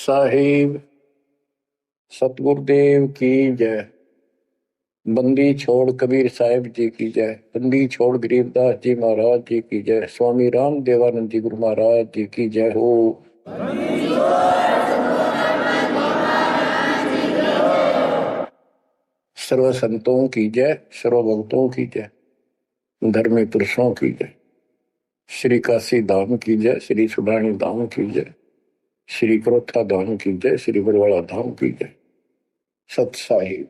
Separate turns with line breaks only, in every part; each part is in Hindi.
साहिब। सतगुरुदेव की जय। बंदी छोड़ कबीर साहिब जी की जय। बंदी छोड़ गरीबदास जी महाराज जी की जय। स्वामी राम देवानंद जी गुरु महाराज जी की जय हो। सर्व संतों की जय, सर्व भक्तों की जय, धर्मी पुरुषों की जय। श्री काशी धाम की जय, श्री सुडानी धाम की जय, श्री क्रोथा धाम की जय, श्री बरवाड़ा धाम की जय। सत साहिब।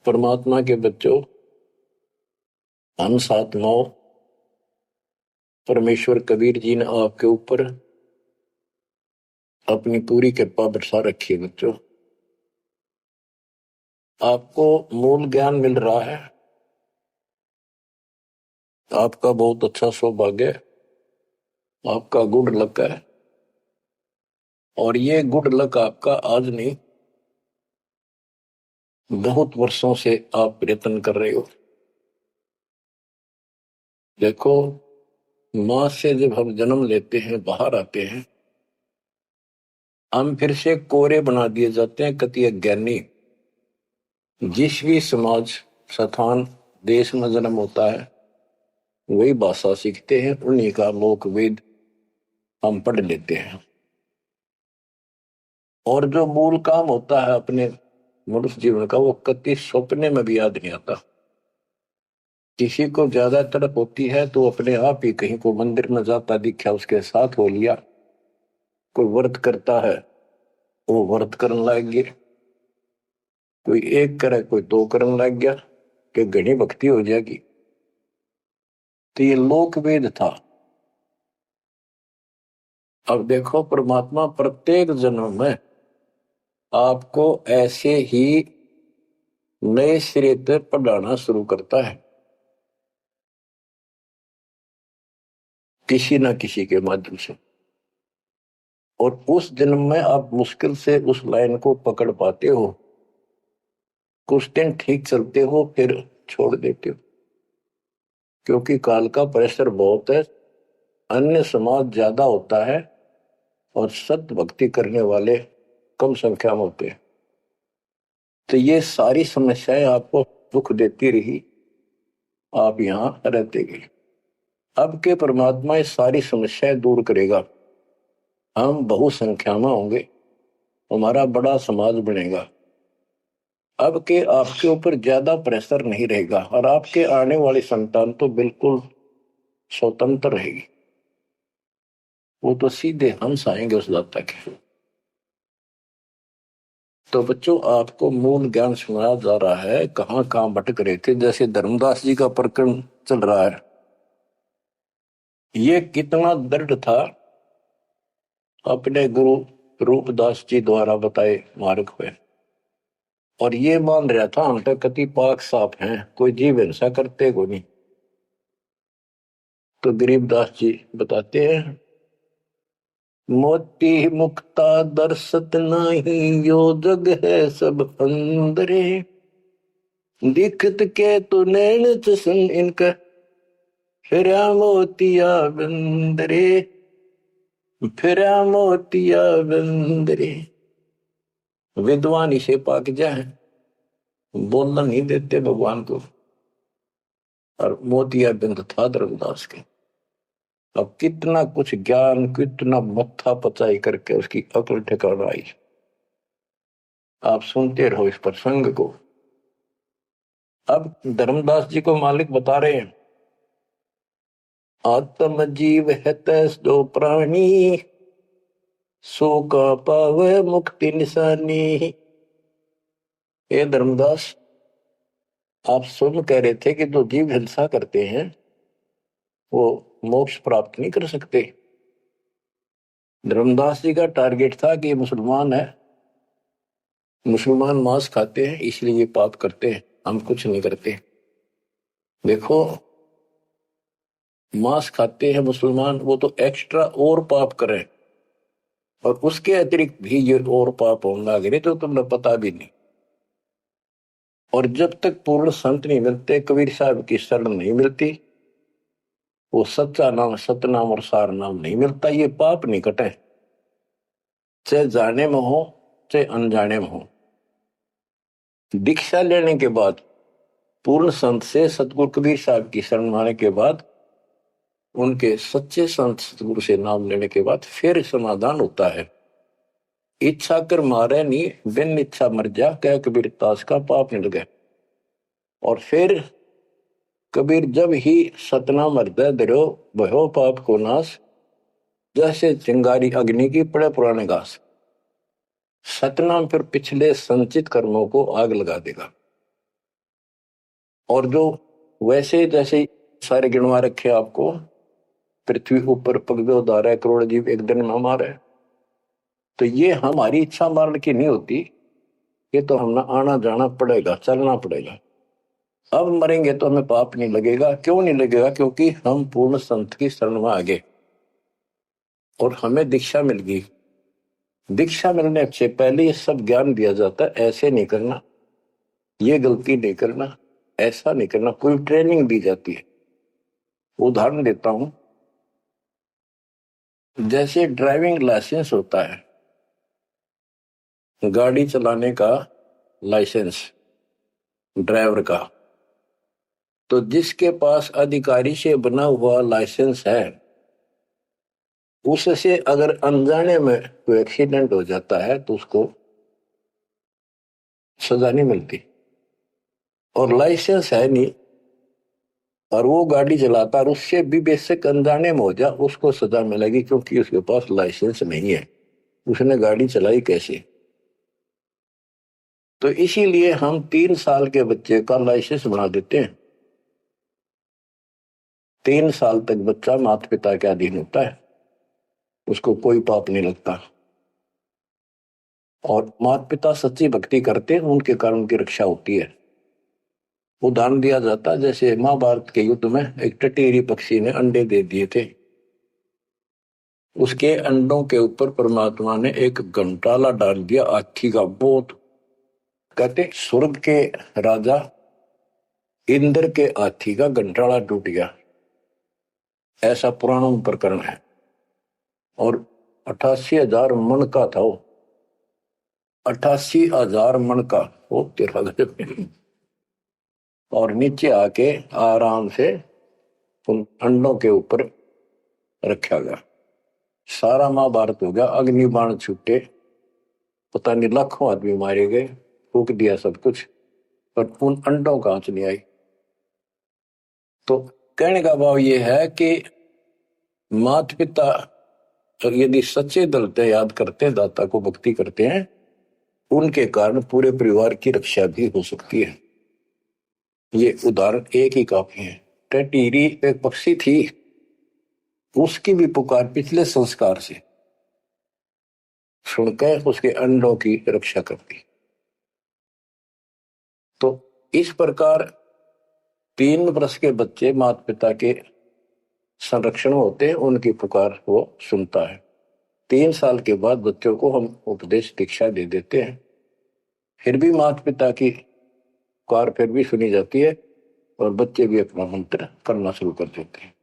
परमात्मा के बच्चों, हम 7-9 परमेश्वर कबीर जी ने आपके ऊपर अपनी पूरी कृपा बरसा रखी है। बच्चों, आपको मूल ज्ञान मिल रहा है। आपका बहुत अच्छा सौभाग्य, आपका गुड लक है। और ये गुड लक आपका आज नहीं, बहुत वर्षों से आप प्रयत्न कर रहे हो। देखो, मां से जब हम जन्म लेते हैं, बाहर आते हैं, हम फिर से कोरे बना दिए जाते हैं, कति अज्ञानी। जिस भी समाज, स्थान, देश में जन्म होता है, वही भाषा सीखते हैं, उन्हीं का लोक वेद हम पढ़ लेते हैं। और जो मूल काम होता है अपने मनुष्य जीवन का, वो कति सपने में भी याद नहीं आता। किसी को ज्यादा तड़प होती है तो अपने आप ही कहीं को मंदिर में जाता दिखा, उसके साथ हो लिया। कोई व्रत करता है, वो व्रत करने लग गया। कोई एक करे, कोई 2 करने लग गया कि घनी भक्ति हो जाएगी। तो ये लोक वेद था। अब देखो, परमात्मा प्रत्येक जन्म में आपको ऐसे ही नए सिरे से पढ़ाना शुरू करता है, किसी न किसी के माध्यम से। और उस जन्म में आप मुश्किल से उस लाइन को पकड़ पाते हो। कुछ दिन ठीक चलते हो, फिर छोड़ देते हो, क्योंकि काल का प्रेशर बहुत है, अन्य समाज ज्यादा होता है और सत्य भक्ति करने वाले कम संख्या में होते हैं। तो ये सारी समस्याएं आपको दुख देती रही, आप यहां रहते गए। अब के परमात्मा ये सारी समस्याएं दूर करेगा। हम बहुसंख्या में होंगे, हमारा बड़ा समाज बनेगा। अब के आपके ऊपर ज्यादा प्रेशर नहीं रहेगा, और आपके आने वाली संतान तो बिल्कुल स्वतंत्र रहेगी। वो तो सीधे हंस आएंगे उस दाता के। तो बच्चों, आपको मूल ज्ञान सुनाया जा रहा है। कहां कहां भटक रहे थे, जैसे धर्मदास जी का प्रकरण चल रहा है। ये कितना दृढ़ था, अपने गुरु रूपदास जी द्वारा बताए मार्ग पे। और ये मान रहा था हम तो कति पाक साफ हैं, कोई जीव हिंसा करते को नहीं। तो गरीबदास जी बताते हैं, मोती मुक्ता दर्शत नाही, यो जग है सब अंदरे। दिखत के तो नैन सन इनका, फिरा मोतिया बंदरे, फिरा मोतिया बंदरे। विद्वान इसे पाक जाए, बोलना नहीं देते भगवान को। और मोतिया बिंद था धर्मदास के। अब कितना कुछ ज्ञान, कितना मत्था पचाई करके उसकी अकल ठिकाना आई। आप सुनते रहो इस प्रसंग को। अब धर्मदास जी को मालिक बता रहे हैं, आत्म जीव है तैस दो प्राणी, सो का पावे मुक्ति निशानी। हे धर्मदास, आप स्वयं कह रहे थे कि जो जीव हिंसा करते हैं वो मोक्ष प्राप्त नहीं कर सकते। धर्मदास जी का टारगेट था कि मुसलमान है, मुसलमान मांस खाते हैं इसलिए ये पाप करते हैं, हम कुछ नहीं करते। देखो, मांस खाते हैं मुसलमान, वो तो एक्स्ट्रा और पाप करें, और उसके अतिरिक्त भी ये और पाप होने लगे तो तुम्हें पता भी नहीं। और जब तक पूर्ण संत नहीं मिलते, कबीर साहब की शरण नहीं मिलती, वो सच्चा नाम, सतनाम और सार नाम नहीं मिलता, ये पाप नहीं कटे। चाहे जाने में हो चाहे अनजाने में हो। दीक्षा लेने के बाद, पूर्ण संत से सतगुरु कबीर साहब की शरण आने के बाद, उनके सच्चे संत सतगुरु से नाम लेने के बाद फिर समाधान होता है। इच्छा कर मारे नी बिन इच्छा मर जा, क्या कबीर दास का पाप नहीं लगे। और फिर कबीर जब ही सतनाम हृदय धरो भयो पाप को नाश, जैसे चिंगारी अग्नि की पड़े पुराने घास। सतनाम फिर पिछले संचित कर्मों को आग लगा देगा। और जो वैसे जैसे सारे गिनवा रखे आपको, पृथ्वी ऊपर पग उदार है, करोड़ जीव एक दिन में मारे, तो ये हमारी इच्छा मारने की नहीं होती। ये तो हमने आना जाना पड़ेगा, चलना पड़ेगा। अब मरेंगे तो हमें पाप नहीं लगेगा। क्यों नहीं लगेगा? क्योंकि हम पूर्ण संत की शरण में आ गए और हमें दीक्षा मिल गई। दीक्षा मिलने से पहले ये सब ज्ञान दिया जाता है, ऐसे नहीं करना, ये गलती नहीं करना, ऐसा नहीं करना, पूरी ट्रेनिंग दी जाती है। उदाहरण देता हूं, जैसे ड्राइविंग लाइसेंस होता है, गाड़ी चलाने का लाइसेंस ड्राइवर का, तो जिसके पास अधिकारी से बना हुआ लाइसेंस है, उससे अगर अनजाने में कोई एक्सीडेंट हो जाता है तो उसको सजा नहीं मिलती। और लाइसेंस है नहीं और वो गाड़ी चलाता और उससे भी बेसिक अनजाने में हो जा, उसको सजा मिलेगी, क्योंकि उसके पास लाइसेंस नहीं है, उसने गाड़ी चलाई कैसे। तो इसीलिए हम 3 साल के बच्चे का लाइसेंस बना देते हैं। 3 साल तक बच्चा माता पिता के अधीन होता है, उसको कोई पाप नहीं लगता। और माता पिता सच्ची भक्ति करते हैं, उनके कारण उनकी रक्षा होती है। उदाहरण दिया जाता, जैसे महाभारत के युद्ध में एक टटीरी पक्षी ने अंडे दे दिए थे, उसके अंडों के ऊपर परमात्मा ने एक घंटाला डाल दिया हाथी का। बहुत कहते स्वर्ग के राजा इंद्र के हाथी का घंटाला टूट गया, ऐसा पुराणों में प्रकरण है। और 88,000 मन का था वो, 88,000 मन का वो, तेरा गजब। और नीचे आके आराम से उन अंडों के ऊपर रखा गया। सारा महाभारत हो गया, अग्नि बाण छूटे, पता नहीं लाखों आदमी मारे गए, फूक दिया सब कुछ, पर उन अंडों का आंच नहीं आई। तो कहने का भाव ये है कि माता पिता यदि सच्चे दिल से याद करते हैं, दाता को भक्ति करते हैं, उनके कारण पूरे परिवार की रक्षा भी हो सकती है। ये उदाहरण एक ही काफी है। टटीरी एक पक्षी थी, उसकी भी पुकार पिछले संस्कार से सुनकर उसके अंडों की रक्षा करती। तो इस प्रकार 3 वर्ष के बच्चे माता पिता के संरक्षण होते हैं, उनकी पुकार वो सुनता है। 3 साल के बाद बच्चों को हम उपदेश दीक्षा दे देते हैं, फिर भी माता पिता की पुकार फिर भी सुनी जाती है और बच्चे भी अपना मंत्र करना शुरू कर देते हैं।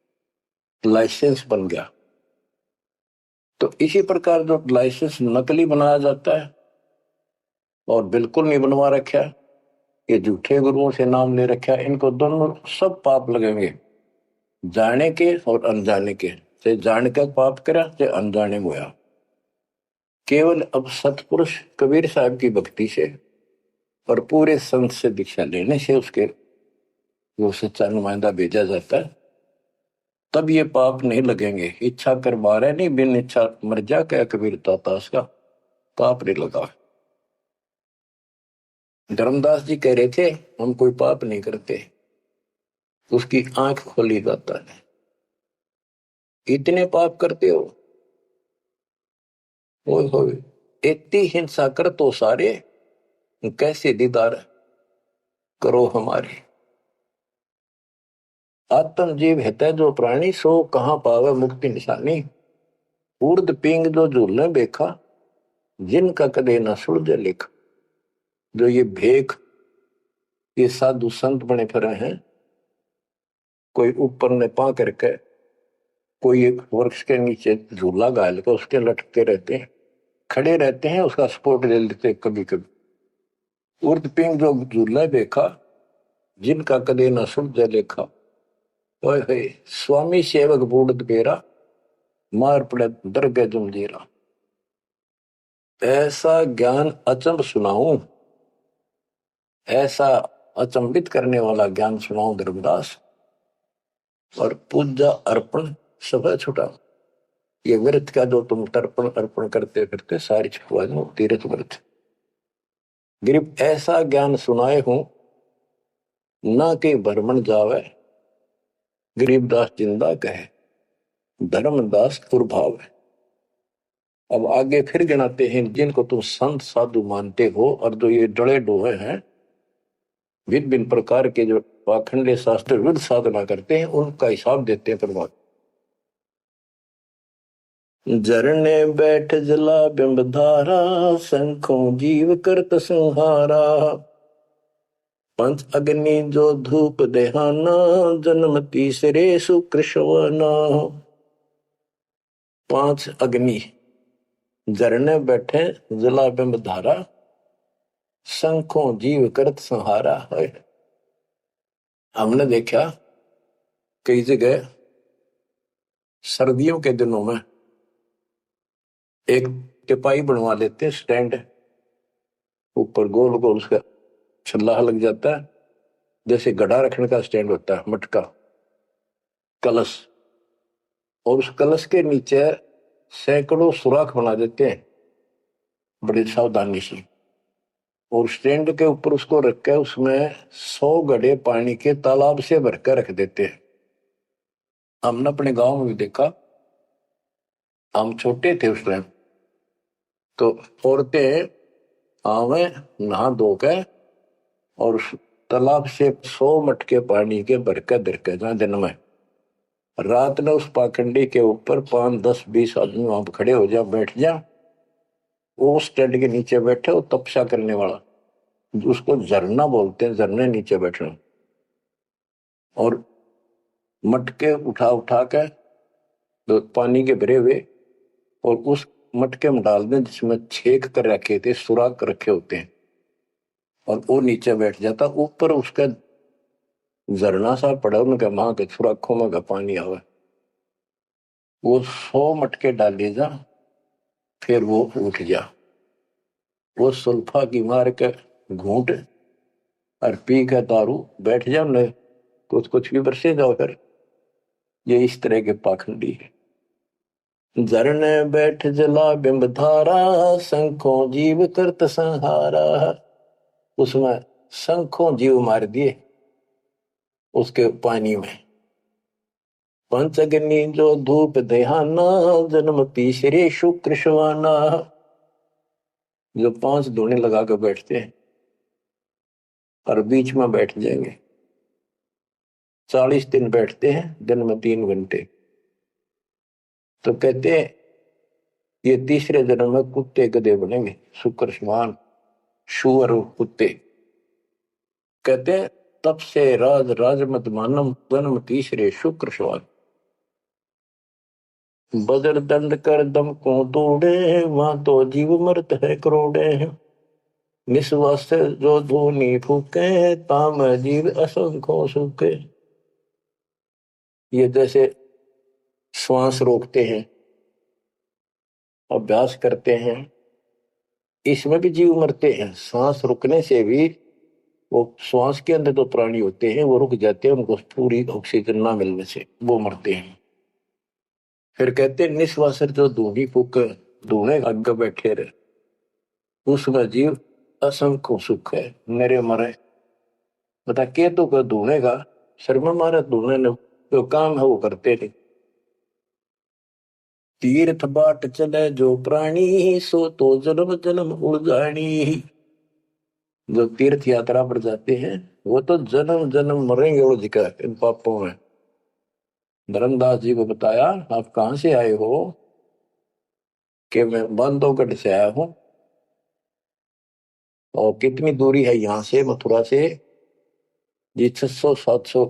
लाइसेंस बन गया। तो इसी प्रकार जो लाइसेंस नकली बनाया जाता है और बिल्कुल नहीं बनवा रखा, ये झूठे गुरुओं से नाम ले रखा, इनको दोनों सब पाप लगेंगे, जाने के और अनजाने के। चाहे जान के पाप करा चाहे अनजाने में हुआ। केवल अब सतपुरुष कबीर साहब की भक्ति से और पूरे संत से दीक्षा लेने से उसके वो सच्चा नुमाइंदा भेजा जाता है, तब ये पाप नहीं लगेंगे। इच्छा कर मारे नहीं बिन इच्छा मर जा, क्या कबीर दास का पाप नहीं लगा। धर्मदास जी कह रहे थे हम कोई पाप नहीं करते, उसकी आंख खोली जाता है। इतने पाप करते हो, ओए इतनी हिंसा कर तो सारे, कैसे दीदार करो हमारे। आत्म जीव है जो प्राणी, सो कहां पावे मुक्ति निशानी। ऊर्द पिंग जो झूलने बेखा, जिनका कदे न सुलझे लिख। जो ये भेख, ये साधु संत बने फिरे हैं, कोई ऊपर ने पा करके, कोई एक वृक्ष के नीचे झूला गाल कर उसके लटकते रहते हैं, खड़े रहते हैं, उसका सपोर्ट ले लेते हैं कभी कभी। उर्द पिंग जो झूला देखा, जिनका कदे न सुलझे लेखा। ओए होए, स्वामी सेवक बूढ़ बेरा, मार पड़े दरगह जमजीरा। ऐसा ज्ञान अचंभ सुनाऊं, ऐसा अचंभित करने वाला ज्ञान सुनाऊं धर्मदास, और पूजा अर्पण सब छुटा। ये व्रत का जो तुम तर्पण अर्पण करते फिरते सारी छुटवा दो, तीर्थ व्रत। गिरिप ऐसा ज्ञान सुनाए हूं, ना कि भ्रमण जावे, गरीबदास जिंदा कहे, धर्मदास कुर्भाव है। अब आगे फिर गिनाते हैं, जिनको तुम संत साधु मानते हो और जो ये डले डोहे हैं, भिन्न भिन्न प्रकार के जो पाखंडे शास्त्र विरुद्ध साधना करते हैं, उनका हिसाब देते हैं परमात्मा। झरने बैठ जला बिंब धारा, शंखों जीव करत संहारा। पंच अग्नि जो धूप देहाना, जन्म तीसरे सुकृष्वना। पांच अग्नि झरने बैठे जला बिंब धारा, शंखों जीव करत संहारा है। हमने देखा कई जगह सर्दियों के दिनों में एक टिपाई बनवा लेते हैं, स्टैंड ऊपर गोल गोल उसका छल्ला लग जाता है, जैसे गड्ढा रखने का स्टैंड होता है, मटका कलश, और उस कलश के नीचे सैकड़ों सुराख बना देते हैं बड़ी सावधानी से, और स्टैंड के ऊपर उसको रख के उसमें 100 घड़े पानी के तालाब से भरकर रख देते हैं। हमने अपने गांव में भी देखा, हम छोटे थे उस टाइम, तो औरतें आवे नहा धो के और उस तालाब से 100 मटके पानी के भरकर धरकर जहां दिन में, रात में उस पाखंडी के ऊपर 5, 10, 20 आदमी वहां खड़े हो जा, बैठ जा, वो स्टैंड के नीचे बैठे, वो तपस्या करने वाला, उसको झरना बोलते हैं, झरने नीचे बैठना, और मटके उठा उठा के तो पानी के भरे हुए, और उस मटके में डाल दें जिसमें छेक कर रखे थे, सुराख कर रखे होते हैं, और वो नीचे बैठ जाता, ऊपर उसका झरना सा पड़ा, उनका वहां के सुराखों में का पानी आवे, वो 100 मटके डाले जा, फिर वो उठ जा, वो सुल्फा की मार के घूंट और पी के दारू बैठ जाओ, न कुछ कुछ भी बरसे जाओ। फिर ये इस तरह के पाखंडी है। झरने बैठ जला बिंब धारा, शंखों जीव करत संहारा। उसमें शंखों जीव मार दिए उसके पानी में। पंचअग्नि जो धूप देहाना, जन्म तीसरे शुक्र शवाना। जो 5 धूने लगा कर बैठते हैं और बीच में बैठ जाएंगे, 40 दिन बैठते हैं, दिन में 3 घंटे, तो कहते हैं ये तीसरे जन्म में कुत्ते गधे बनेंगे, शुक्र समान शुअर कुत्ते। कहते हैं तब से राज राज मत मानम, जन्म तीसरे शुक्र समान। बजर दंड कर दम को तोड़े, वहां तो जीव मरत है करोड़े। निस्वास जो धूनी फूके, ताम जीव असंख्यों सूखे। ये जैसे श्वास रोकते हैं, अभ्यास करते हैं, इसमें भी जीव मरते हैं। सांस रुकने से भी, वो श्वास के अंदर जो प्राणी होते हैं वो रुक जाते हैं, उनको पूरी ऑक्सीजन ना मिलने से वो मरते हैं। फिर कहते हैं निश्वास जो धूनी फूक, धूने आगे बैठे रहे, उसमें जीव असंख्य सुख है, मेरे मरे। बता के तो कर धूने का शर्मा मारे, धूने ने जो काम है वो करते नहीं। तीर्थ बाट चले जो प्राणी, सो तो जन्म जन्म उड़जानी। जो तीर्थ यात्रा पर जाते हैं वो तो जन्म जन्म मरेंगे उलझ कर इन पापों में। धर्मदास जी को बताया, आप कहां से आए हो? कि मैं बांधवगढ़ से आया हूं। और कितनी दूरी है यहाँ से, मथुरा से? जी 600, 700,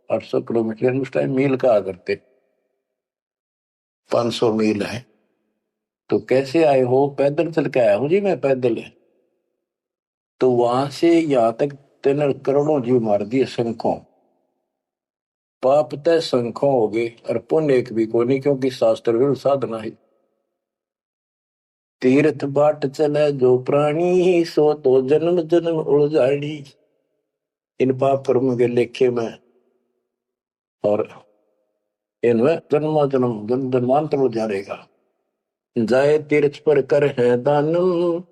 800 किलोमीटर, उस टाइम मील कहा करते, 500 मील है। तो कैसे आए हो? पैदल चल के आया हूं जी मैं, पैदल। तो वहां से यहां तक तेने करोड़ों जीव मार दिए शंखों। पाप तय शंखों हो गए और पुण्य एक भी को नहीं, क्योंकि शास्त्र विरुद्ध साधना है। तीर्थ बाट चले जो प्राणी, सो तो जन्म जन्म उलझाड़ी। इन पाप कर्म के लेखे में और इनमें जन्म जन्म जन्मांतर उलझारेगा। जाए तीर्थ पर कर है दानम,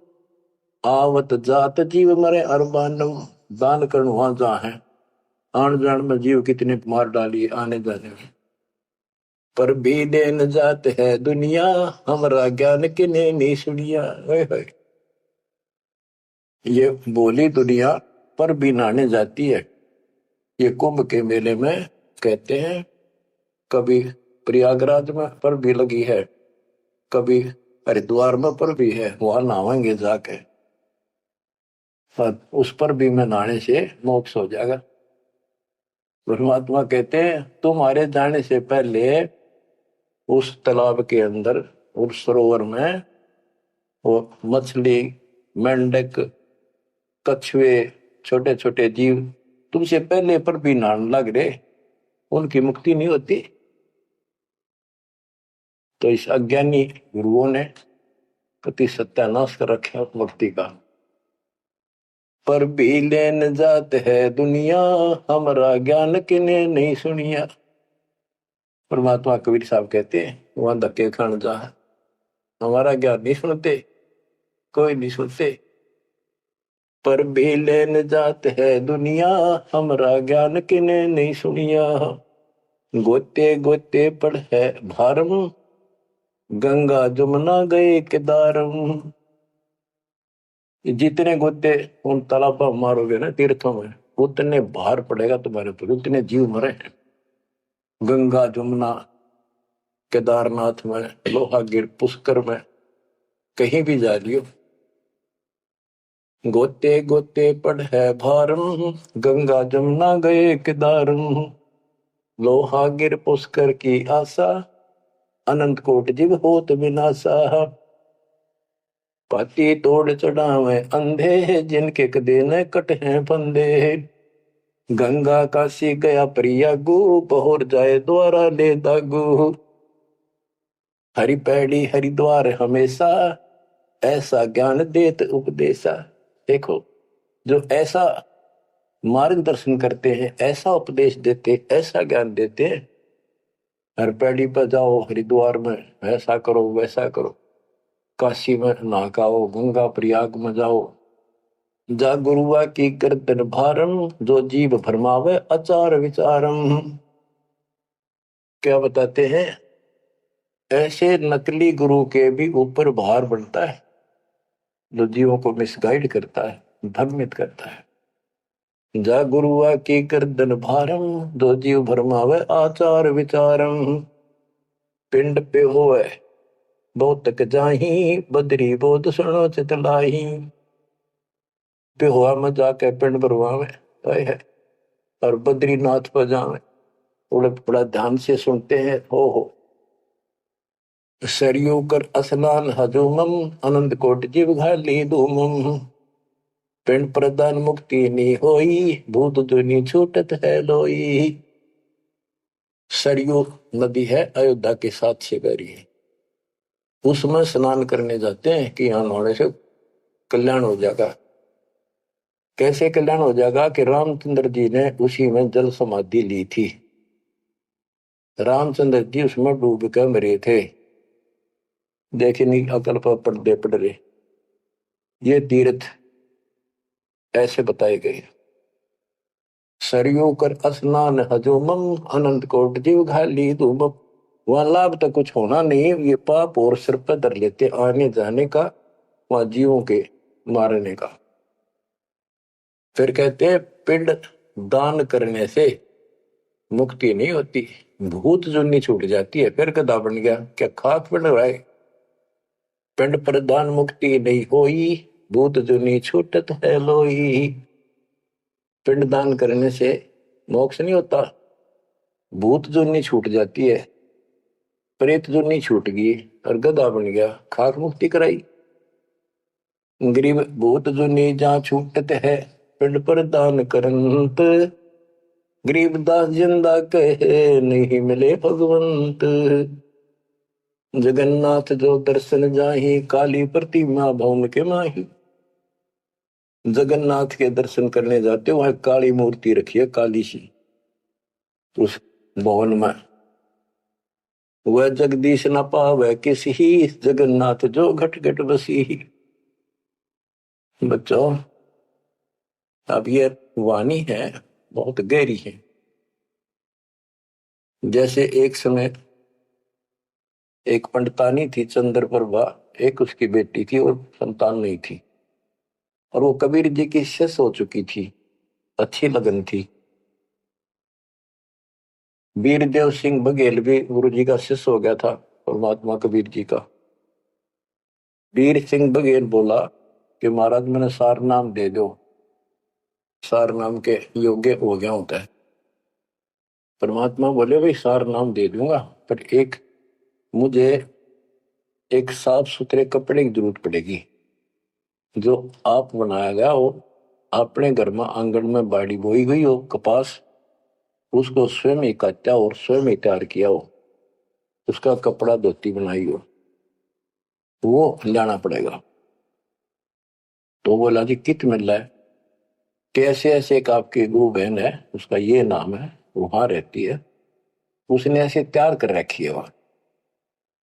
आवत जात जीव मरे अरबानम। दान करने वहां जा है, आन जान में जीव कितने मार डाली आने जाने में। पर भी देन जात है दुनिया, हमरा ज्ञान किने नहीं सुनिया। ओए होए, ये बोली दुनिया पर भी नहाने जाती है। ये कुंभ के मेले में कहते हैं, कभी प्रयागराज में पर भी लगी है, कभी हरिद्वार में पर भी है, वहां नहावेंगे जाके। और उस पर भी में नहाने से मोक्ष हो जाएगा। परमात्मा कहते हैं तुम्हारे जाने से पहले उस तालाब के अंदर, उस सरोवर में वो मछली, मेंढक, कछुए, छोटे छोटे जीव तुमसे पहले पर भी नहाने लग रहे, उनकी मुक्ति नहीं होती। तो इस अज्ञानी गुरुओं ने कति सत्यानाश कर रखा मुक्ति का। पर भी लेन जात है दुनिया, हमारा ज्ञान किने नहीं सुनिया। परमात्मा कबीर साहब कहते हैं वहां धक्के खान जा, हमारा ज्ञान नहीं सुनते, कोई नहीं सुनते। पर भी लेन जात है दुनिया, हमारा ज्ञान किने नहीं सुनिया। गोते गोते पड़ है भारम, गंगा जमुना गए केदारम। जितने गोते उन तालाबों मारोगे ना तीर्थों में, उतने भार पड़ेगा तुम्हारे ऊपर, उतने जीव मरे। गंगा जमुना, केदारनाथ में, लोहागिर, पुष्कर में, कहीं भी जा लियो, गोते गोते पड़ है भारम, गंगा जमुना गए केदारम। लोहागिर पुष्कर की आशा, अनंत कोट जीव होत विनाशा। पाती तोड़ चढ़ावे अंधे, जिनके कदे न कट हैं फंदे। गंगा काशी गया प्रयागु, पहुर जाए द्वारा ले दागु। हरि पैड़ी हरिद्वार हमेशा, ऐसा ज्ञान देत उपदेशा। देखो, जो ऐसा मार्गदर्शन करते हैं, ऐसा उपदेश देते, ऐसा ज्ञान देते हैं। हर पैड़ी पर जाओ, हरिद्वार में ऐसा करो वैसा करो, काशी में नहाओ, गंगा प्रयाग में जाओ। जा गुरुआ की गर्दन भारम, जो जीव भरमावे अचार विचारम। क्या बताते हैं, ऐसे नकली गुरु के भी ऊपर भार बनता है, जो जीवों को मिसगाइड करता है, भ्रमित करता है। जा गुरुआ की गर्दन भारम, जो जीव भरमावे आचार विचारम। पिंड पे होए बहुत तक जाही, बदरी बोध सुनो चितलाई। पे हुआ में जाके पिंड भरवावे है, और बद्रीनाथ पर जावे, थोड़ा बड़ा ध्यान से सुनते हैं। हो सरयू कर स्नान हजूमम, अनंत कोट जीव घाली धूमम। पिंड प्रदान मुक्ति नी होई, भूत दुनी छूटत है लोई। सरयू नदी है अयोध्या के साथ शिकारी है, उसमें स्नान करने जाते हैं कि यहाँ नहाने से कल्याण हो जाएगा। कैसे कल्याण हो जाएगा कि रामचंद्र जी ने उसी में जल समाधि ली थी। रामचंद्र जी उसमें डूब कर मरे थे। देखे नहीं अकल पर पर्दे पड़ रहे। ये तीर्थ ऐसे बताए गए। सरयू कर स्नान हजूमम, अनंत कोट जीव घाली धूमम। वहां लाभ तो कुछ होना नहीं, ये पाप और सिर पर धर लेते आने जाने का, वहां जीवों के मारने का। फिर कहते हैं पिंड दान करने से मुक्ति नहीं होती, भूत जुन्नी छूट जाती है। फिर गधा बन गया, क्या खाक बन रहा है। पिंड प्रदान मुक्ति नहीं होई, भूत जुनी छूटत है लोई। पिंड दान करने से मोक्ष नहीं होता, भूत जुनी छूट जाती है। प्रेत जुनी छूट गई और गधा बन गया, खाक मुक्ति कराई। गरीब भूत जुनी जहाँ छूटत है, पिंड पर दान करंत। गरीब दास जिंदा कहे, नहीं मिले भगवंत। जगन्नाथ जो दर्शन जाहि, काली प्रतिमा भवन के माही। जगन्नाथ के दर्शन करने जाते हो, वहां काली मूर्ति रखी है, काली सी उस भवन में। वह जगदीश न पावे किसी, जगन्नाथ जो घट घट बसी। बच्चों, अब ये वाणी है बहुत गहरी है। जैसे एक समय एक पंडितानी थी चंद्रप्रभा, एक उसकी बेटी थी और संतान नहीं थी, और वो कबीर जी की शिष्य हो चुकी थी, अच्छी लगन थी। वीरदेव सिंह बघेल भी गुरु जी का शिष्य हो गया था, परमात्मा कबीर जी का। वीर सिंह बघेल बोला कि महाराज मैंने सार नाम दे दो, सार नाम के योग्य हो गया होता है। परमात्मा बोले भाई सार नाम दे दूंगा, पर एक मुझे एक साफ सुथरे कपड़े की जरूरत पड़ेगी, जो आप बनाया गया हो, अपने घर में आंगन में बाड़ी बोई गई हो कपास, उसको स्वयं ही काटा और स्वयं ही तैयार किया हो, उसका कपड़ा धोती बनाई हो, वो लाना पड़ेगा। तो बोला जी कित मिल रहा है? कैसे ऐसे एक आपकी गुरु बहन है, उसका ये नाम है, वहां रहती है, उसने ऐसे तैयार कर रखी है, वहां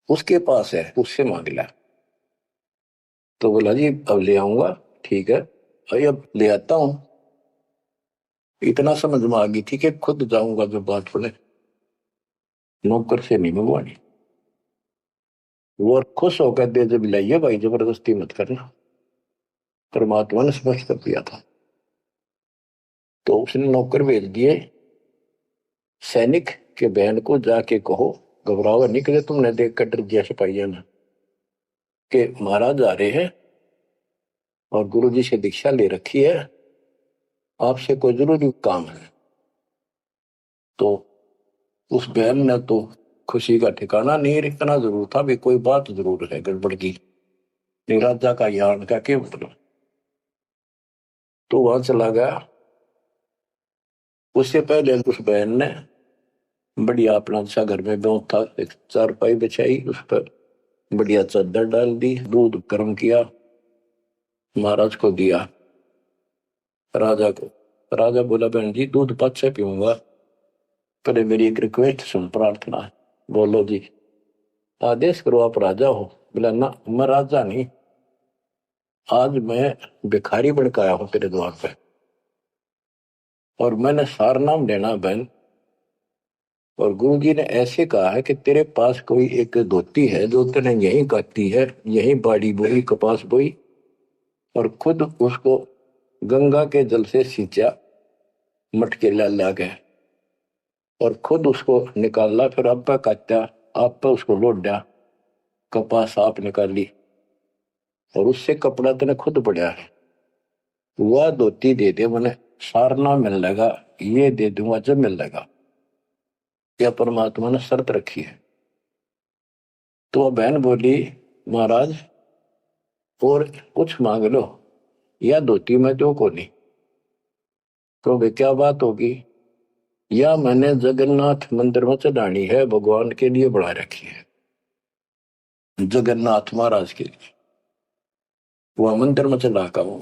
उसके पास है, उससे मांग ला। तो बोला जी अब ले आऊंगा, ठीक है भाई अब ले आता हूं। इतना समझ में आ गई थी कि खुद जाऊंगा जो बात पड़े, नौकर से नहीं मंगवानी। वो खुश होकर दे जब लाइए भाई, जबरदस्ती मत करना, परमात्मा ने स्पष्ट कर दिया था। तो उसने नौकर भेज दिए, सैनिक के बहन को जाके कहो घबराओ निकले, तुमने देख कर डर दिया सिपाहियों ने कि महाराज आ रहे हैं और गुरु जी से दीक्षा ले रखी है, आपसे कोई जरूरी काम है। तो उस बहन ने तो खुशी का ठिकाना नहीं, इतना जरूर था भी कोई बात जरूर है गड़बड़ की, नहीं राजा का यान का क्या मतलब। तो वहां चला गया। उससे पहले उस बहन ने बढ़िया अपना अच्छा घर में बहुत था, एक चारपाई बिछाई, उस पर बढ़िया चादर डाल दी, दूध गर्म किया, महाराज को दिया, राजा को। राजा बोला बहन जी दूध पाछे पीऊंगा, पहले मेरी एक रिक्वेस्ट सुन, प्रार्थना है। बोलो जी। आदेश करो, आप राजा हो। बोला ना मैं राजा नहीं, आज मैं भिखारी बन के आया हूं तेरे द्वार पे, और मैंने सार नाम लेना बहन, और गुरु जी ने ऐसे कहा है कि तेरे पास कोई एक धोती है जो तूने यहीं काटी है, यहीं बाड़ी बोई कपास बोई, और खुद उसको गंगा के जल से सींचा मटके ला गए, और खुद उसको निकाला, फिर आप पे काटा, आप पे उसको लोट दिया, कपास आप निकाली, और उससे कपड़ा तेने खुद बढ़िया है, वह धोती दे दे, मैंने सारना मिल लगा, ये दे दूंगा जब मिल लगा। क्या परमात्मा ने शर्त रखी है। तो वह बहन बोली महाराज और कुछ मांग लो, या धोती में दो को नहीं। तो वे क्या बात होगी, या मैंने जगन्नाथ मंदिर में चढ़ानी है, भगवान के लिए बना रखी है, जगन्नाथ महाराज के लिए, वह मंदिर में चढ़ा का हूं।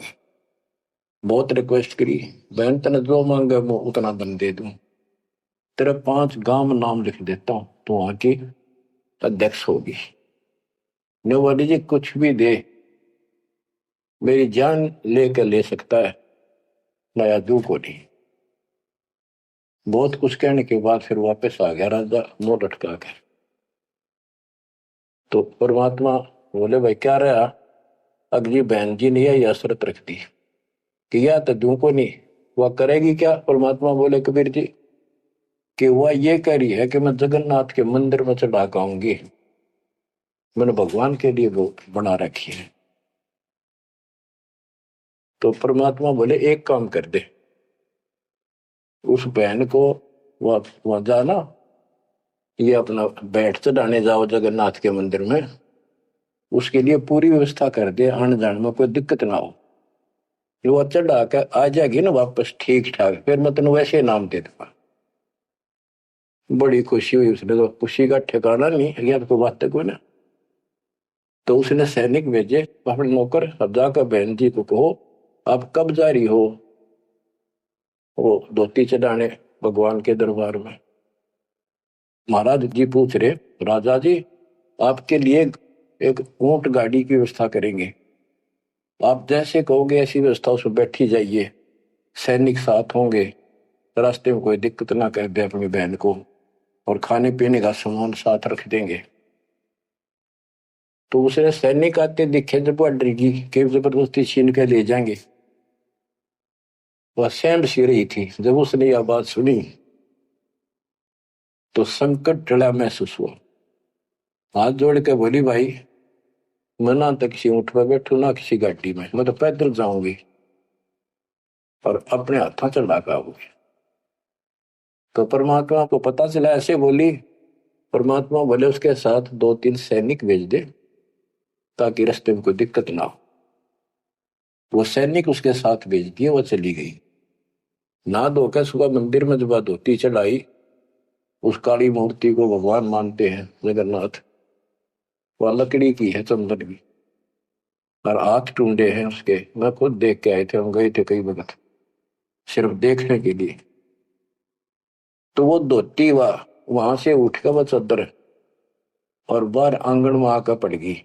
बहुत रिक्वेस्ट करी, बहन तने जो मांगे वो उतना बन दे दूं, तेरे 5 गांव में नाम लिख देता हूं, तो वहां की अध्यक्ष होगी। ने बोली जी कुछ भी दे, मेरी जान लेकर ले सकता है, नया दू को नहीं। बहुत कुछ कहने के बाद फिर वापस आ गया राजा मुंह लटका कर। तो परमात्मा बोले भाई क्या रहा, अगली बहन जी ने यह शर्त रख दी कि या तो दू को नहीं, वह करेगी क्या। परमात्मा बोले कबीर जी कि वह ये कह रही है कि मैं जगन्नाथ के मंदिर में चढ़ा आऊंगी, मैंने भगवान के लिए वो बना रखी है। तो परमात्मा बोले एक काम कर दे, उस बहन को वहां जाना ये अपना बैठ चढ़ाने जाओ जगन्नाथ के मंदिर में, उसके लिए पूरी व्यवस्था कर दे, आने जाने में कोई दिक्कत ना हो। वो चढ़ा कर आ जाएगी ना वापस ठीक ठाक, फिर मैं तेन वैसे नाम दे दूंगा। बड़ी खुशी हुई उसने, तो खुशी का ठिकाना नहीं है तो बात तक ना। तो उसने सैनिक भेजे अपने नौकर, अब जाकर बहन जी को कहो आप कब जा रही हो वो धोती चढ़ाने भगवान के दरबार में। महाराज जी पूछ रहे, राजा जी आपके लिए एक ऊंट गाड़ी की व्यवस्था करेंगे, आप जैसे कहोगे ऐसी व्यवस्था उसमें बैठी जाइए, सैनिक साथ होंगे, रास्ते में कोई दिक्कत ना कर दे अपनी बहन को, और खाने पीने का सामान साथ रख देंगे। तो उसने सैनिक आते दिखे जब वह डरगी कि जबरदस्ती छीन के ले जाएंगे। वह सहम सी रही थी, जब उसने यह बात सुनी तो संकट टला महसूस हुआ। हाथ जोड़ के बोली, भाई मैं ना तो किसी ऊंट पर बैठू ना किसी गाड़ी में, मैं तो पैदल जाऊंगी और अपने हाथों चढ़ा के आऊंगी। तो परमात्मा को पता चला, ऐसे बोली। परमात्मा बोले उसके साथ 2-3 सैनिक भेज दे ताकि रास्ते में कोई दिक्कत ना हो। वो सैनिक उसके साथ भेज दिए, वो चली गई। ना धोकर सुबह मंदिर में जब धोती चढ़ाई, उस काली मूर्ति को भगवान मानते हैं जगन्नाथ, वह लकड़ी की है, चंदन की, और हाथ टूंडे हैं उसके। मैं खुद देख के आए थे, हम गए थे कई वक्त सिर्फ देखने के लिए। तो वो धोती वहां से उठ कर वो चद्दर और बाहर आंगन में आकर पड़ गई।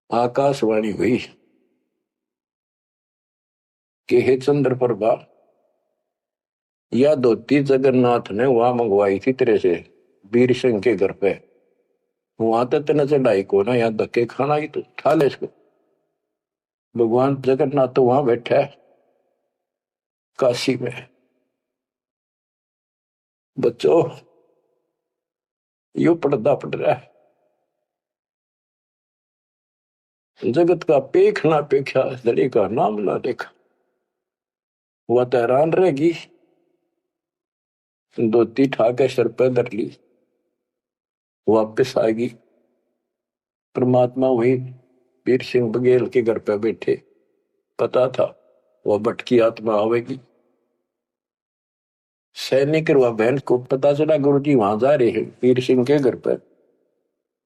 आकाशवाणी हुई कि हे चंद्र प्रभा, यह धोती जगन्नाथ ने वहां मंगवाई थी तेरे से, वीर सिंह के घर पे। वहां तक तेने चढ़ाई को ना, यहाँ धक्के खाना ही, तो उठा ले इसको। भगवान जगन्नाथ तो वहां बैठा है काशी में। बच्चों यू पर्दा पड़ रहा है, जगत का पेख ना पेखा, धड़ी का नाम ना देखा। वह तो हैरान रहेगी। धोती ठाके सर पे धर ली, वापिस आएगी। परमात्मा वही वीर सिंह बघेल के घर पे बैठे, पता था वह भटकी आत्मा आवेगी। सैनिक और बहन को पता चला गुरु जी वहां जा रहे हैं वीर सिंह के घर पर,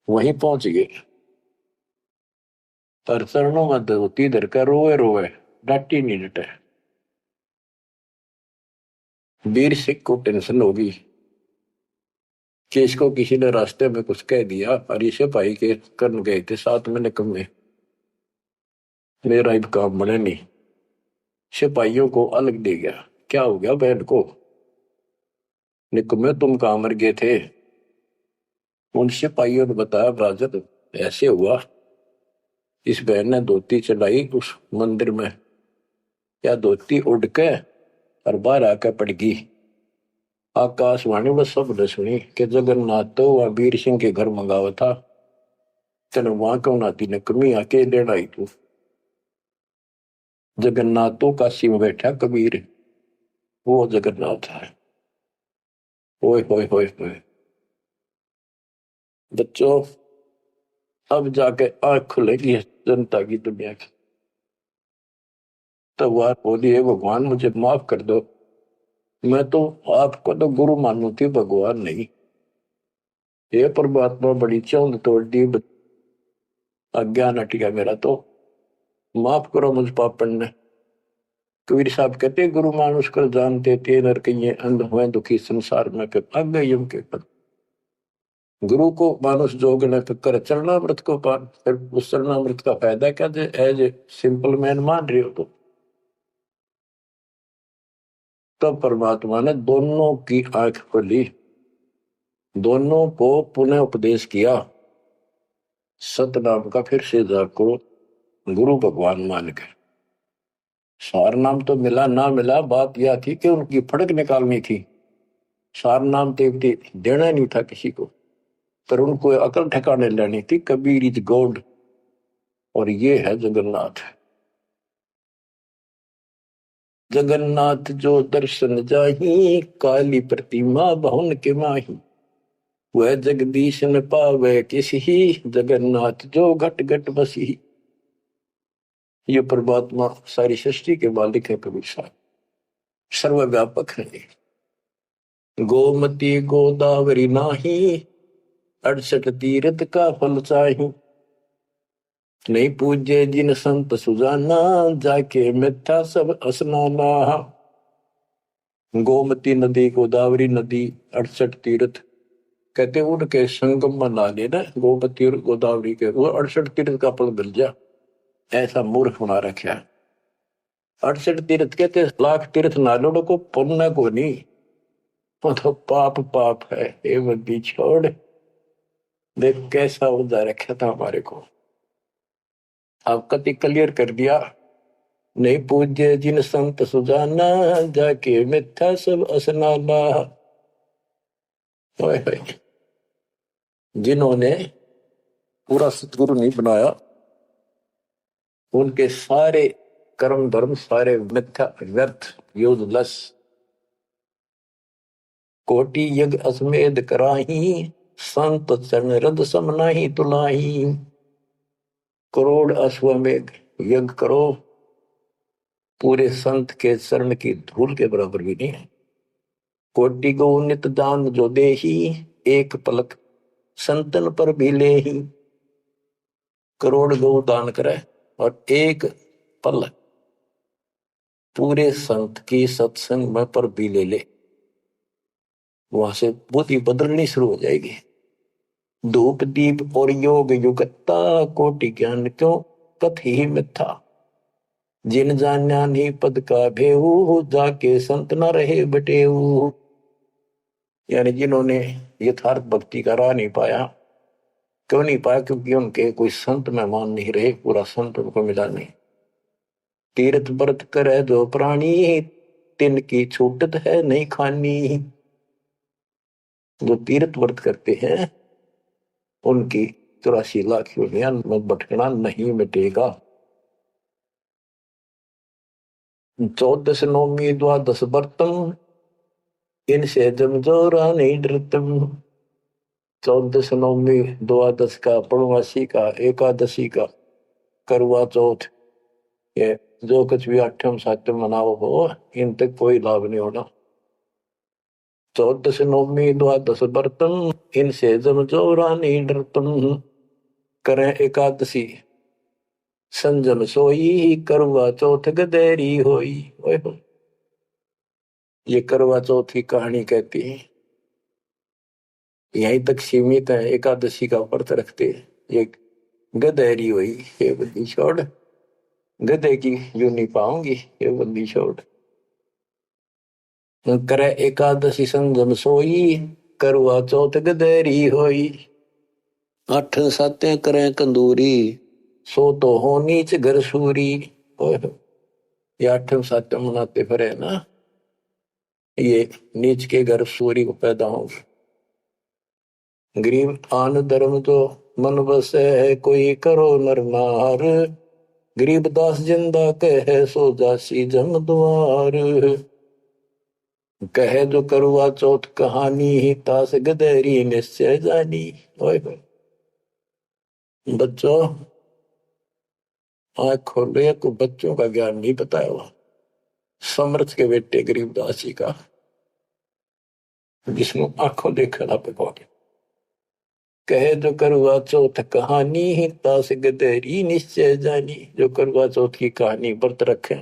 वहीं पहुंच गए। पर चरणों में धोती धर कर रोए रोए, डांटी नहीं डटे। वीर सिंह को टेंशन होगी कि इसको किसी ने रास्ते में कुछ कह दिया, और ये सिपाही के करन गए थे साथ में निकम्मे, मेरा अब काम बने नहीं। सिपाहियों को अलग दे गया, क्या हो गया बहन को, निकम्मे तुम कहां मर गए थे। उन सिपाहियों ने बताया, राजन ऐसे हुआ, इस बहन ने धोती चढ़ाई उस मंदिर में, या धोती उड़ के और बाहर आकर पड़ गई। आकाशवाणी में सब ने सुनी कि जगन्नाथ तो वह वीर सिंह के घर मंगावा था, तेने वहां क्यों नाती ने कमी आके लेना आई तू। जगन्नाथ तो काशी में बैठा कबीर, वो जगन्नाथ है। ओए होए होए होए। बच्चों अब जाके आंख खुलेगी जनता की, दुनिया की। तब वह बोली, है भगवान मुझे माफ कर दो, मैं तो आपको तो गुरु मानू थी, भगवान नहीं। ये परमात्मा बड़ी चौंध तोड़ दी, अज्ञान हट गया मेरा, तो माफ करो मुझ पापन ने। कबीर साहब कहते, गुरु मानुष कर जानते थे, नर कहिए अंध हुए दुखी संसार में, फिर अग यम के पद। गुरु को मानुष जोग न कर चरणामृत को पान, फिर उस चरणामृत का फायदा क्या, एज ए सिंपल मैन मान रहे हो तो। तब परमात्मा ने दोनों की आंख खोली, दोनों को पुनः उपदेश किया, सतनाम का फिर से जाको गुरु भगवान मान के। सार नाम तो मिला ना मिला, बात यह थी कि उनकी फड़क निकालनी थी। सार नाम देवती देना नहीं था किसी को, पर उनको अकल ठिकाने लेनी थी। कबीर इज गॉड, और ये है जगन्नाथ। जगन्नाथ जो दर्शन जाही, काली प्रतिमा बहुन के माही। वह जगदीश न पावे किसी, जगन्नाथ जो घट घट बसी। ये परमात्मा सारी सृष्टि के मालिक है कबीर साहब, सर्वव्यापक है। गोमती गोदावरी नाही, 68 तीर्थ का फल चाही। नहीं पूजे जिन संत सुजाना, जाके मिथ्या सब स्नाना। गोमती नदी, गोदावरी नदी, 68 तीर्थ, कहते उनके संगम में नहा लेना गोमती और गोदावरी के, वो 68 तीर्थ का फल मिल जा। ऐसा मूर्ख बना रखा। 68 तीर्थ कहते लाख तीर्थ नालों को पुण्य को नहीं, वो तो पाप पाप है। ये बंदी छोड़, देख कैसा उदा रखा था हमारे को। अब कति क्लियर कर दिया। नहीं पूज्य जिन संत सुजाना, जाके मिथ्या सब स्नाना। जिन्होंने पूरा सतगुरु नहीं बनाया, उनके सारे कर्म धर्म सारे मिथ्या व्यर्थ यूजलेस। कोटि यज्ञ अश्वमेध कराही, संत चरण रद सम नाही तुलाही। करोड़ अश्वमेध यज्ञ करो, पूरे संत के चरण की धूल के बराबर भी नहीं है। कोटि गौ नित दान जो देही, एक पलक संतन पर भी लेही। करोड़ गौ दान करे और एक पल पूरे संत की सत्संग में पर भी ले ले, वहां से बुद्धि बदलनी शुरू हो जाएगी। धूप दीप और योग युगता, कोटि ज्ञान क्यों कथ ही मिथ्या। जिन जान्या नहीं पद का भेऊ, जाके संत न रहे बटेऊ। यानी जिन्होंने यथार्थ भक्ति का राह नहीं पाया। क्यों नहीं पाया? क्योंकि उनके कोई संत मेहमान नहीं रहे, पूरा संत उनको मिला नहीं। तीर्थ व्रत करे जो प्राणी, तिनकी छूटत है नहीं खानी। जो तीर्थ व्रत करते हैं उनकी 84 लाख योनियां में भटकना नहीं मिटेगा। 14 नौमी द्वादश व्रतम, इनसे जमजोरा नहीं डरतम। 14 नौमी द्वादश का, पूर्णमासी का, एकादशी का, करवा चौथ, ये जो कुछ भी आठम सातम मनाओ हो, इन तक कोई लाभ नहीं होना। 14 नौमी द्वादश व्रतम, इनसे जमजोरा नहीं डरतम। करें एकादशी संजम सोई, करवा चौथ गदेरी होई। ये करवा चौथ की कहानी कहती है, यहीं तक सीमित है। एकादशी का व्रत रखते ये गदेरी हुई, ये बंदी छोड़, गधे की जो नहीं पाऊंगी, ये बंदी छोड़। करे एकादशी संजम सोई, करवा चौथ गदेरी होई। 8 सातें करें कंदूरी, सो तो हो नीच घर सूरी। ये 8 सातें मनाते फिरे ना, ये नीच के घर सूरी को पैदा होंगे। गरीब आन धर्म तो मन बसे है, कोई करो नर नार। गरीब दास जिंदा कहे, सो जासी जम द्वार। कहे जो करवा चौथ कहानी, ही तास गदेरी निश्चय जानी। बच्चों आँख खोलो, को बच्चों का ज्ञान नहीं बताया हुआ। समर्थ के बेटे गरीबदास जी का, जिसमें आंखों देखा था पे। कहे जो करवा चौथ कहानी, तास गदेरी निश्चय जानी। जो करवा चौथ की कहानी व्रत रखे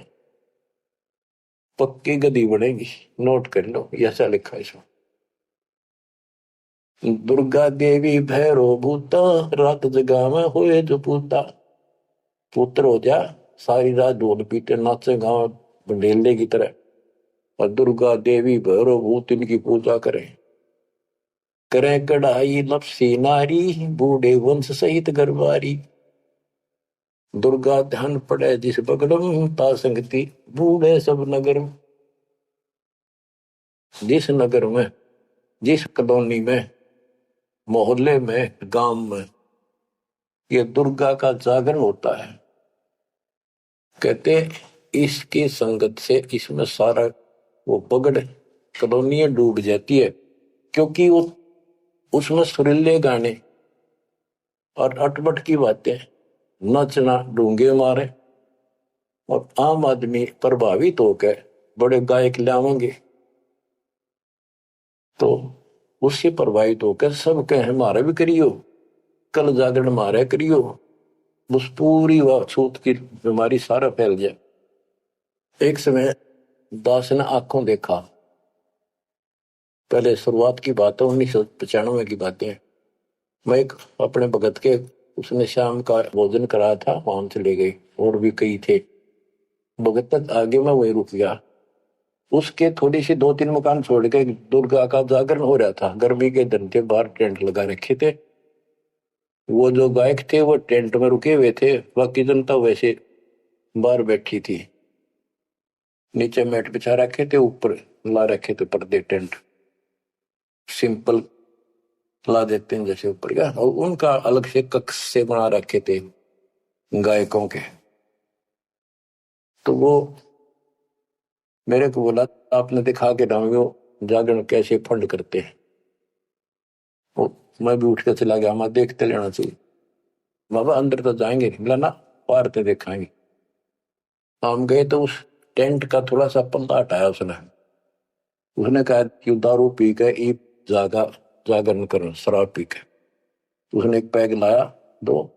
पक्की गदी बनेगी, नोट कर लो, ऐसा लिखा है इसमें। दुर्गा देवी भैरो भूता, रात जगा में हुए जो पूता। पुत्र हो जा, सारी रात ढोल पीटे नाचे गाँव बंडेले की तरह, और दुर्गा देवी भैरो भूत इनकी पूजा करें। करें कढ़ाई लपसी नारी, बूढ़े वंश सहित गरबारी। दुर्गा ध्यान पड़े जिस बगड़म, ता संगति बूढ़े सब नगर। जिस नगर में, जिस कॉलोनी में, मोहल्ले में, गांव में ये दुर्गा का जागरण होता है, कहते इसकी संगत से इसमें सारा वो पगड़ कॉलोनियां डूब जाती है। क्योंकि वो उसमें सुरीले गाने और अटपट की बातें, नचना, डूंगे मारे, और आम आदमी प्रभावित होकर बड़े गायक लावेंगे तो उससे प्रभावित होकर सब कहे हमारा भी करियो, कल जागरण मारे करियो, उस पूरी वह छूत की बीमारी सारा फैल जाए। एक समय दास ने आंखों देखा, पहले शुरुआत की बात है, 1995 की बातें हैं। मैं एक अपने भगत के, उसने शाम का भोजन कराया था, वहां चले गए, और भी कई थे। भगत तक आगे मैं वही रुक गया। उसके थोड़ी सी 2-3 मकान छोड़ के दुर्गा का जागरण हो रहा था। गर्मी के दिन थे, बाहर टेंट लगा रखे थे। वो जो गायक थे वो टेंट में रुके हुए थे, बाकी जनता वैसे बाहर बैठी थी। नीचे मैट बिछा रखे थे, ऊपर ला रखे थे पर्दे, टेंट सिंपल ला देते हैं जैसे ऊपर का, और उनका अलग से कक्ष से बना रखे थे गायकों के। तो वो मेरे को बोला, आपने दिखा के डालो जागरण कैसे फंड करते हैं। वो मैं भी उठ के चला गया, मैं देखते लेना चाहिए। बाबा अंदर तो जाएंगे नहीं, बोला ना, बाहर तो देखाएंगे। हम गए तो उस टेंट का थोड़ा सा पल्ला हटाया उसने। उसने कहा कि दारू पी के ई जागा जागरण करो, शराब पी के। उसने एक पैग लाया, दो,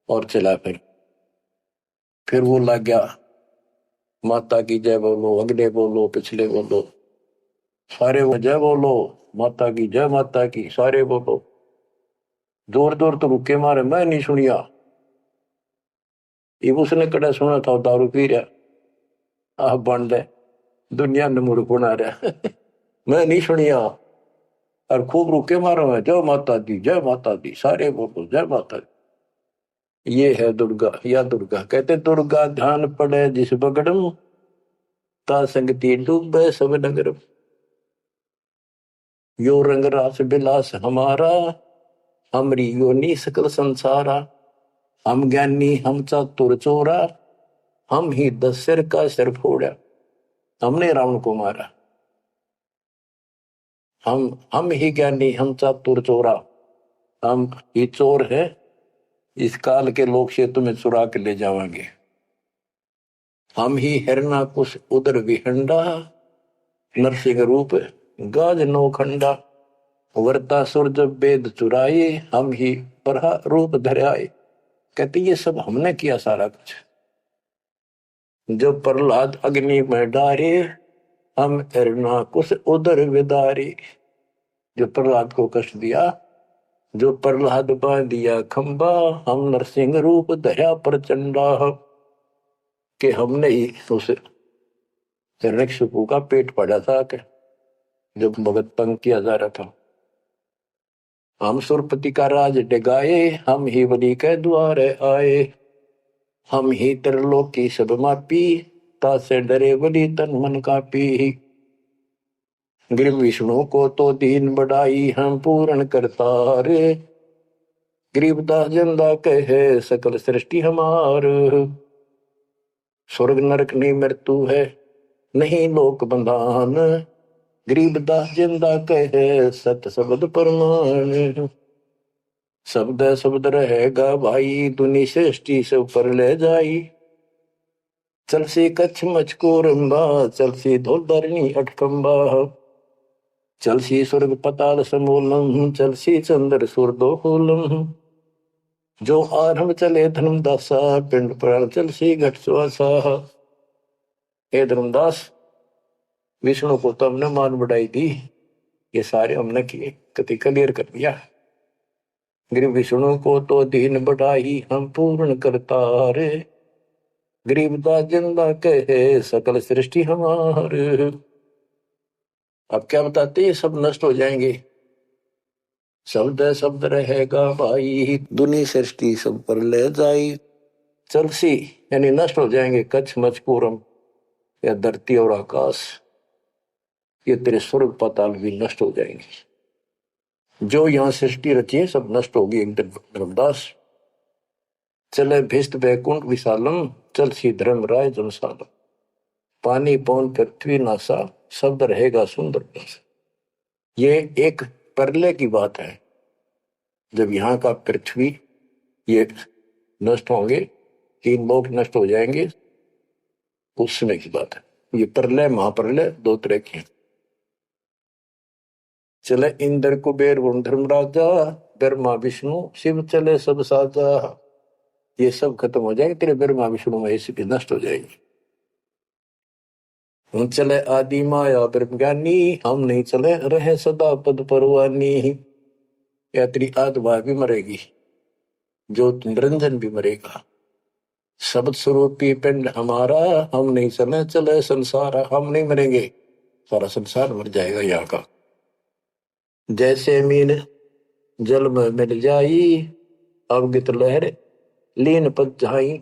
और चला। फिर वो लग गया, माता की जय बोलो, अगले बोलो, पिछले बोलो, सारे वो जय बोलो, माता की जय, माता की, सारे बोलो। जोर जोर तो रुके मारे, मैं नहीं सुनिया। ये उसने कड़ा सुना था, दारू पी रहा, आह बन दे दुनिया ने मुड़ बना रहा। मैं नहीं सुनिया, और खूब रुके मारो है, जय माता दी, जय माता दी, सारे बोलो जय माता दी। ये है दुर्गा, या दुर्गा कहते, दुर्गा ध्यान पड़े जिस बगड़म, ता संगति डूबे सब नगरम। यो रंग रास बिलास हमारा, हमरी योनि सकल संसारा। हम ज्ञानी हम चातुर चोरा, हम ही 10 सिर का सिर फोड़ा। हमने रावण को मारा, हम ही ज्ञानी हम चातुर चोरा, हम ही चोर है, इस काल के लोग से तुम्हें चुरा के ले जावांगे। हम ही हिरना कुश उदर विहंडा, नरसिंह रूप गाज नौखंडा। वर्ता सुर जब वेद चुराए, हम ही परहा रूप धराए। कहते ये सब हमने किया सारा कुछ। जब प्रहलाद अग्नि में डारे, हम हिरना कुश उदर विदारे। जो प्रहलाद को कष्ट दिया, जो प्रहलाद बांध दिया खंबा, हम नरसिंह रूप धरा प्रचंडा। कि हमने ही उस हिरण्यकशिपु का पेट फाड़ा था, कि जब भगत तंग किया जा रहा था। हम सुरपति का राज डिगाए, हम ही बलि के द्वार आए। हम ही त्रिलोक की सब मापी, तासे डरे बलि तन मन कापी। गृह विष्णु को तो दीन बढ़ाई, हम पूर्ण करतार। गरीबदास जिंदा कहे सकल सृष्टि हमार। स्वर्ग नरक नहीं मृत्यु है, नहीं लोक बंधान। गरीबदास जिंदा कहे सत्य शब्द प्रमाण। शब्द शब्द रहेगा भाई, दुनि सृष्टि से ऊपर ले जाई। चल सी कच्छ मचको रंबा, चल सी धोधरणी अटकंबा। चल सी स्वर्ग पताल समूलम, चल सी चंद्र सूर्दोलम। जो आरंभ चले धर्मदासा, पिंड प्राण चल सी घट सुआसा। हे धर्मदास, विष्णु को तो हमने मान बढ़ाई दी, ये सारे हमने किए, कति क्लियर कर दिया। गरीब विष्णु को तो दीन बढ़ाई, हम पूर्ण करतार। गरीबदास जिंदा कहे सकल सृष्टि हमार। अब क्या बताते, ये सब नष्ट हो जाएंगे। शब्द शब्द रहेगा भाई, दुनी सृष्टि सब पर ले जाई। चलसी यानी नष्ट हो जाएंगे, कच्छ मचपूरम या धरती और आकाश, ये तेरे स्वर्ग पाताल भी नष्ट हो जाएंगे। जो यहाँ सृष्टि रची है सब नष्ट होगी एक दिन। धर्मदास चले भिस्त बैकुंठ विशालम, चल सी धर्म राय जमसालम। पानी पौन पृथ्वी नासा, शब्द रहेगा सुंदर। ये एक प्रलय की बात है, जब यहाँ का पृथ्वी ये नष्ट होंगे, 3 लोक नष्ट हो जाएंगे, उस समय की बात है। ये प्रलय महाप्रलय 2 तरह के हैं। चले इंद्र कुबेर वरुण धर्मराजा, ब्रह्मा विष्णु शिव चले सब साजा। ये सब खत्म हो जाएंगे, तेरे ब्रह्मा विष्णु महेश भी नष्ट हो जाएंगे। हम चले आदि माया ब्रह्म ज्ञानी, हम नहीं चले रहे सदा पद परवानी। या तेरी आत्मा भी मरेगी, जो निरंजन भी मरेगा। शब्द स्वरूपी पिंड हमारा, हम नहीं चले चले संसार। हम नहीं मरेंगे, सारा संसार मर जाएगा यहाँ का। जैसे मीन जल में मिल जाई, अवगित लहर लीन पद जाई।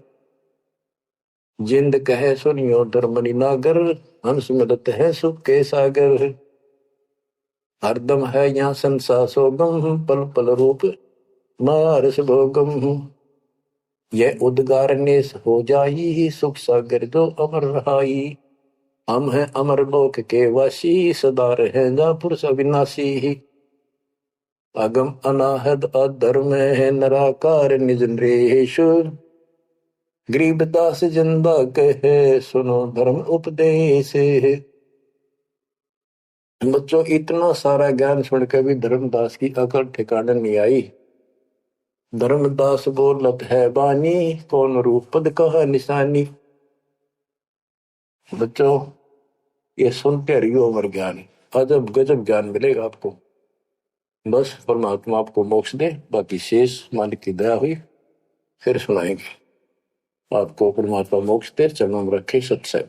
जिंद कहे सुनियो धर्मनि नागर, हंस मिलत है सुख के सागर। हरदम है यहाँ संसार सोगम, पल पल रूप माया रस भोगम। यह उद्गारने हो जाई, सुख सागर जो अमर रहाई। हम हैं अमर लोक के वासी, सदा रहे जा पुरुष अविनाशी। अगम अनाहद अधर्म है निराकार निज नरेश। गरीबदास जिंदा कहे सुनो धर्म उपदेश। बच्चों, इतना सारा ज्ञान सुन के भी धर्मदास की अकल ठिकाने नहीं आई। धर्मदास बोलत है बानी, कौन रूप पद कहा निशानी। बच्चों, ये सुनते रहियो अमर ज्ञान, अजब गजब ज्ञान मिलेगा आपको। बस परमात्मा आपको मोक्ष दे, बाकी शेष मालिक की दया हुई फिर सुनाएंगे। आपको परमात्मा मोक्ष दे, चरणों में रखे सत्संग।